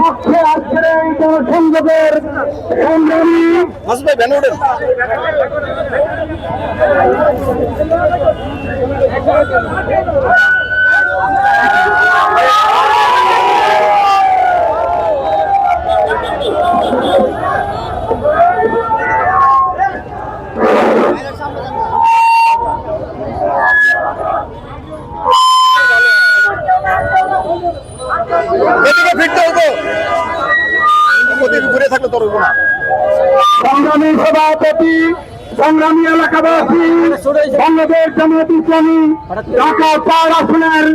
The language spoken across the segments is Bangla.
পক্ষে আজকের এই সংযোগের সংগ্রামী সভাপতি, সংগ্রামী এলাকাবাসী, বাংলাদেশ জামায়াত ইসলামী ঢাকা ৪ আসনের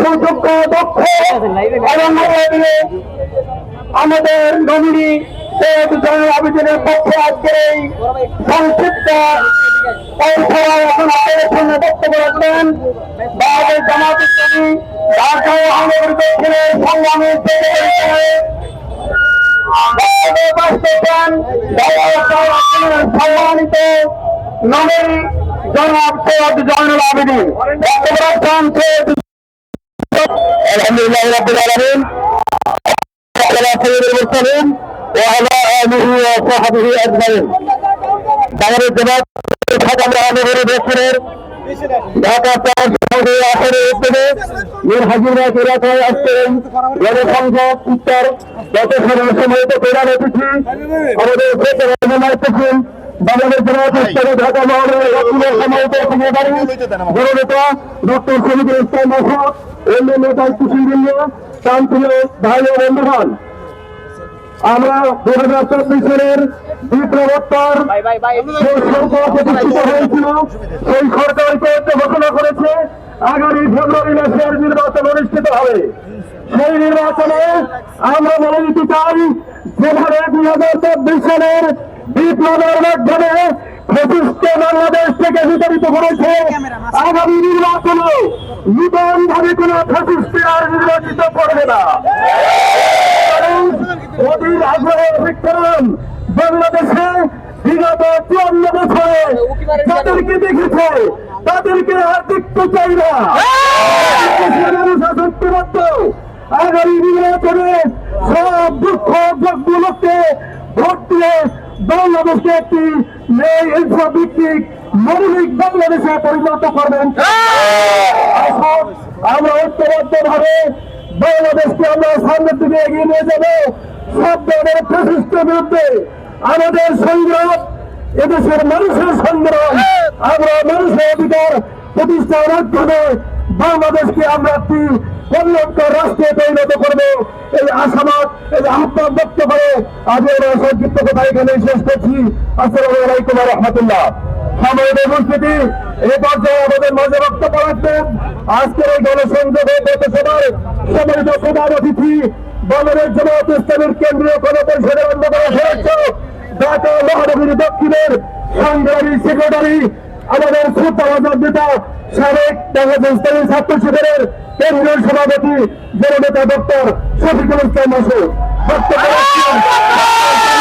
সুযোগ্য দক্ষ এবং আমাদের নমিনি শেখ জয়নুল আবেদিনের পক্ষে আজকের এই সংক্ষিপ্ত বক্তব্য রাখবেন বাংলাদেশ জামায়াত ইসলামী ঢাকা মহানগর দক্ষিণের সংগ্রামী সম্মানিত নমিনি জনাব সৈয়দ জয়নুল আবেদিন। আলহামদুলিল্লাহ রাব্বিল আলামিন ওয়া সাইয়্যিদুল মুরসালিন ওয়া আলা আলিহি ওয়া সাহবিহি আজমাইন। বাংলাদেশ জামায়াত ঢাকা মহানগর দক্ষিণের ঢাকা ৪ আসনের উদ্যোগে মীর হাজিরবাগ এলাকায় আসছেন জনসংযোগ উত্তর গত সময় প্রধান অতিথি আমাদের বাংলাদেশ জামায়াত ইসলামী ঢাকা মহানগর দক্ষিণের সম্মানিত সেক্রেটারি জননেতা ডক্টর শহীদুল ইসলাম মাসুদ, অন্যান্য দায়িত্বশীলবৃন্দ, শান্তিপ্রিয় ভাই ও বন্ধুগণ, আমরা 2024 সালের বিপ্লবোত্তর যে সরকার প্রতিষ্ঠিত হয়েছিল সেই সরকারকে ঘোষণা করেছে আগামী ফেব্রুয়ারি মাসের নির্বাচন অনুষ্ঠিত হবে। সেই নির্বাচনে আমরা বলে দিতে চাই, যেভাবে 2024 সালের বিপ্লবের মাধ্যমে ফ্যাসিস্টকে বাংলাদেশ থেকে বিতাড়িত করেছে, আগামী নির্বাচনে নূতন ভাবে কোন ফ্যাসিস্টে আর নির্বাচিত করবে না। মোদীর আগ্রহের বিক্রম বাংলাদেশে বিগত 54 বছরে যাদেরকে দেখেছে তাদেরকে আর দেখতে চাই না। আগামী নির্বাচনে সব দুঃখ যোগ্যকে ভোট দিয়ে বাংলাদেশকে একটি ভিত্তিক মৌলিক বাংলাদেশে পরিণত করবেন। আমরা ঐক্যবদ্ধ ভাবে বাংলাদেশকে আমরা সামনের দিকে এগিয়ে নিয়ে যাবো। সব ধরনের ফ্যাসিস্টের বিরুদ্ধে আমাদের সংগ্রাম, এদেশের মানুষের সংগ্রাম, আমরা মানুষের অধিকার প্রতিষ্ঠার মাধ্যমে বাংলাদেশকে আমরা একটি কল্যাণকর রাষ্ট্রে পরিণত করবো। এই আশাবাদ, এই আহ্বান ব্যক্ত করে আজ সংক্ষিপ্ত কথা এখানে শেষ করছি। আসসালামু আলাইকুম ওয়া রাহমাতুল্লাহ। সম্মানিত উপস্থিতি, এই পর্যায়ে আমাদের মাঝে বক্তব্য রাখবেন আজকের এই গণসংযোগ সভার সম্মানিত প্রধান অতিথি, বাংলাদেশ জামায়াত ইসলামীর কেন্দ্রীয় গণপরিষদের অন্যতম সদস্য, ঢাকা মহানগর দক্ষিণের সংগ্রামী সেক্রেটারি, আমাদের শ্রদ্ধাভাজন নেতা, সাবেক বাংলাদেশ ইসলামী ছাত্র শিবিরের কেন্দ্রীয় সভাপতি জননেতা ডক্টর শফিকুল ইসলাম মাসুদ বক্তব্য রাখছেন।